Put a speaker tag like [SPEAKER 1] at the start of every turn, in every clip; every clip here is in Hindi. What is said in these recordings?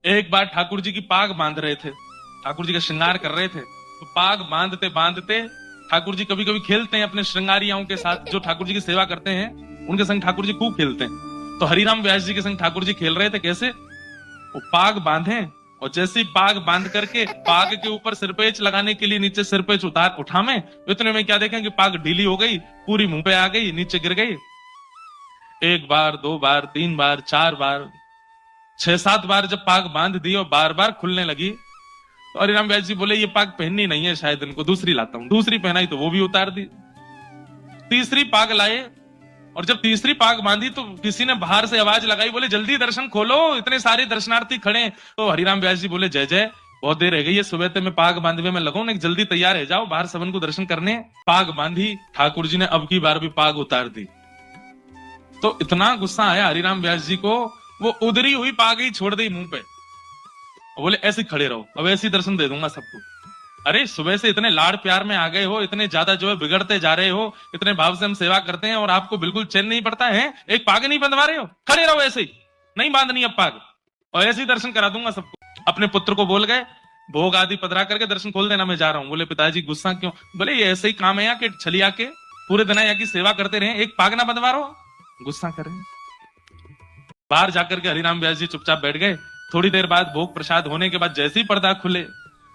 [SPEAKER 1] एक बार ठाकुर जी की पाग बांध रहे थे, ठाकुर जी का श्रृंगार कर रहे थे, तो पाग बांधते बांधते ठाकुर जी कभी कभी खेलते हैं अपने श्रृंगारियाओं के साथ, जो ठाकुर जी की सेवा करते हैं उनके संग ठाकुर जी खूब खेलते हैं। तो हरिराम व्यास जी के संग ठाकुर जी खेल रहे थे। कैसे? वो पाग बांधे और जैसे ही पाग बांध करके पाग के ऊपर सिरपेच लगाने के लिए नीचे सिरपेच उठावे, इतने में क्या देखें कि पाग ढीली हो गई, पूरी मुंह पे आ गई, नीचे गिर गई। एक बार, दो बार, तीन बार, चार बार, 6-7 बार जब पाग बांध दी और बार बार खुलने लगी, तो हरिराम व्यास जी बोले ये पाग पहननी नहीं है, शायद इनको दूसरी लाता हूं। दूसरी पहनाई तो वो भी उतार दी। तीसरी पाग लाए और जब तीसरी पाग बांधी तो किसी ने बाहर से आवाज लगाई, बोले जल्दी दर्शन खोलो, इतने सारे दर्शनार्थी खड़े। तो हरिराम व्यास जी बोले जय जय, बहुत देर रह गई है, सुबह मैं पाग बांधवे में लगूं, एक जल्दी तैयार है, जाओ बाहर सबन को दर्शन करने। पाग बांधी, ठाकुर जी ने अब की बार भी पाग उतार दी। तो इतना गुस्सा आया हरिराम व्यास जी को, वो उधरी हुई पाग ही छोड़ दी मुंह पे, बोले ऐसे खड़े रहो, अब ऐसे दर्शन दे दूंगा सबको। अरे सुबह से इतने लाड़ प्यार में आ गए हो, इतने ज्यादा जो है बिगड़ते जा रहे हो, इतने भाव से हम सेवा करते हैं और आपको बिल्कुल चैन नहीं पड़ता है, एक पाग नहीं बंधवा रहे हो, खड़े रहो ऐसे ही, नहीं बांधनी अब पाग, और ऐसे ही दर्शन करा दूंगा सबको। अपने पुत्र को बोल गए, भोग आदि पधरा करके दर्शन खोल देना, मैं जा रहा हूं। बोले पिताजी गुस्सा क्यों? बोले ये ऐसे ही काम है यहाँ के, छलिया के पूरे दिन यहाँ की सेवा करते रहे, एक पाग ना बंधवा रहो, गुस्सा करें। बाहर जाकर के हरिराम व्यास जी चुपचाप बैठ गए। थोड़ी देर बाद भोग प्रसाद होने के बाद जैसे ही पर्दा खुले,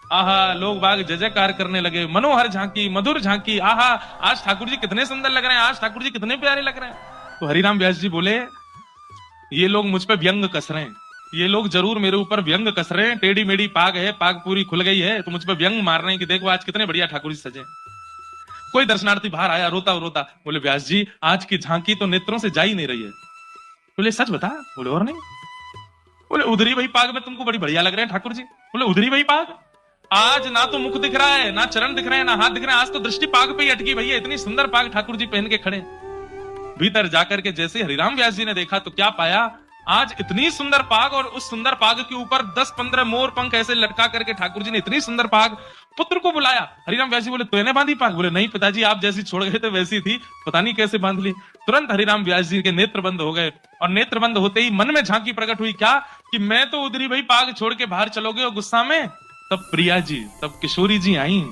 [SPEAKER 1] आहा, लोग बाग जय जयकार करने लगे, मनोहर झांकी, मधुर झांकी, आहा, आज ठाकुर जी कितने सुंदर लग रहे हैं, आज ठाकुर जी कितने प्यारे लग रहे हैं। तो हरिराम व्यास जी बोले ये लोग मुझ पे व्यंग कस रहे हैं, ये लोग जरूर मेरे ऊपर व्यंग कस रहे हैं, टेढ़ी मेढ़ी पाग है, पाग पूरी खुल गई है, तो मुझ पे व्यंग मार रहे हैं कि देखो आज कितने बढ़िया ठाकुर जी सजे। कोई दर्शनार्थी बाहर आया रोता रोता, बोले व्यास जी आज की झांकी तो नेत्रों से जा ही नहीं रही है। बोले सच बता? बोले और नहीं। बोले उधरी वही पाग में तुमको बड़ी बढ़िया लग रहे हैं ठाकुर जी। बोले उधरी वही पाग, आज ना तो मुख दिख रहा है, ना चरण दिख रहे हैं, ना हाथ दिख रहे हैं, आज तो दृष्टि पाग पे ही अटकी भैया, इतनी सुंदर पाग ठाकुर जी पहन के खड़े। भीतर जाकर के जैसे हरिराम व्यास जी ने देखा तो क्या पाया, आज इतनी सुंदर पाग और उस सुंदर पाग के ऊपर 10-15 मोर पंख ऐसे लटका करके ठाकुर जी ने इतनी सुंदर पाग। पुत्र को बुलाया, हरिराम व्यास जी बोले तूने बांधी पाग? बोले नहीं पिताजी, आप जैसी छोड़ गए थे वैसी थी, पता नहीं कैसे बांध ली। तुरंत हरिराम व्यास जी के नेत्र बंद हो गए और नेत्र बंद होते ही मन में झांकी प्रकट हुई, क्या कि मैं तो उधरी भाई पाग छोड़ के बाहर चलोगे और गुस्सा में। तब प्रिया जी, तब किशोरी जी आई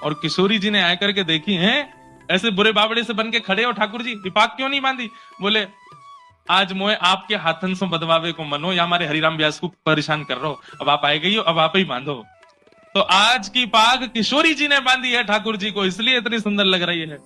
[SPEAKER 1] और किशोरी जी ने आकर के देखी है ऐसे बुरे बाबड़े से बन के खड़े हो ठाकुर जी, पाग क्यों नहीं बांधी? बोले आज मोए आपके हाथन से बदवावे को मनो, या हमारे हरिराम व्यास को परेशान कर रहे हो, अब आप आए गई हो, अब आप ही बांधो। तो आज की पाग किशोरी जी ने बांधी है ठाकुर जी को, इसलिए इतनी सुंदर लग रही है।